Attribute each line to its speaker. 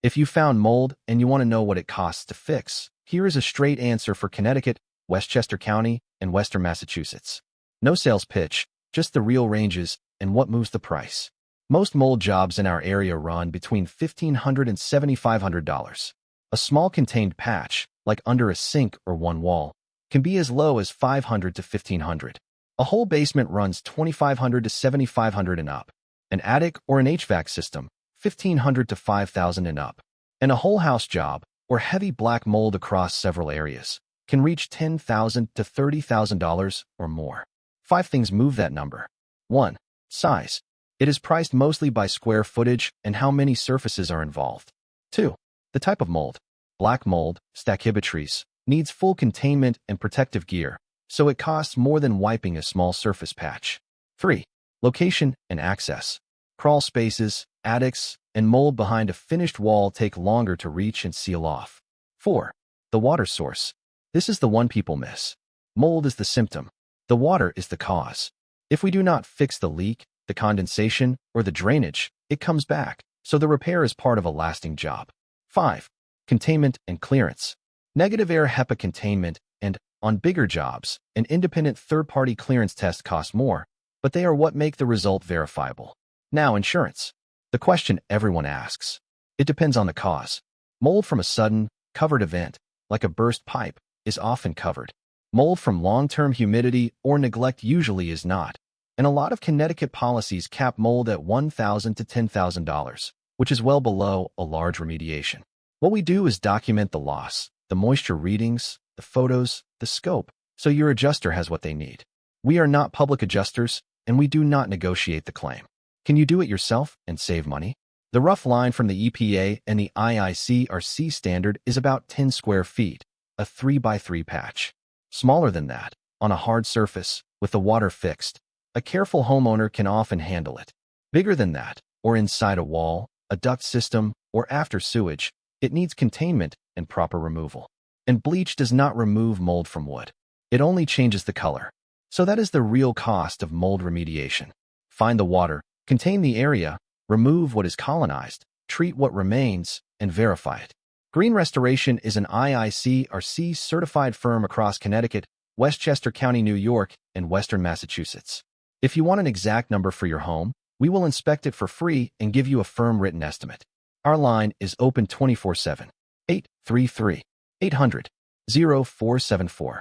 Speaker 1: If you found mold and you want to know what it costs to fix, here is a straight answer for Connecticut, Westchester County, and Western Massachusetts. No sales pitch, just the real ranges and what moves the price. Most mold jobs in our area run between $1,500 and $7,500. A small contained patch, like under a sink or one wall, can be as low as $500 to $1,500. A whole basement runs $2,500 to $7,500 and up. An attic or an HVAC system, $1,500 to $5,000 and up. And a whole house job, or heavy black mold across several areas, can reach $10,000 to $30,000 or more. 5 things move that number. 1. Size. It is priced mostly by square footage and how many surfaces are involved. 2. The type of mold. Black mold, Stachybotrys, needs full containment and protective gear, so it costs more than wiping a small surface patch. 3. Location and access. Crawl spaces, attics, and mold behind a finished wall take longer to reach and seal off. 4. The water source. This is the one people miss. Mold is the symptom. The water is the cause. If we do not fix the leak, the condensation, or the drainage, it comes back, so the repair is part of a lasting job. 5. Containment and clearance. Negative air HEPA containment and, on bigger jobs, an independent third-party clearance test costs more, but they are what make the result verifiable. Now, insurance. The question everyone asks. It depends on the cause. Mold from a sudden, covered event, like a burst pipe, is often covered. Mold from long-term humidity or neglect usually is not, and a lot of Connecticut policies cap mold at $1,000 to $10,000, which is well below a large remediation. What we do is document the loss, the moisture readings, the photos, the scope, so your adjuster has what they need. We are not public adjusters, and we do not negotiate the claim. Can you do it yourself and save money? The rough line from the EPA and the IICRC standard is about 10 square feet, a 3x3 patch. Smaller than that, on a hard surface, with the water fixed, a careful homeowner can often handle it. Bigger than that, or inside a wall, a duct system, or after sewage, it needs containment and proper removal. And bleach does not remove mold from wood. It only changes the color. So that is the real cost of mold remediation. Find the water, contain the area, remove what is colonized, treat what remains, and verify it. Green Restoration is an IICRC-certified firm across Connecticut, Westchester County, New York, and Western Massachusetts. If you want an exact number for your home, we will inspect it for free and give you a firm written estimate. Our line is open 24/7. 833-800-0474.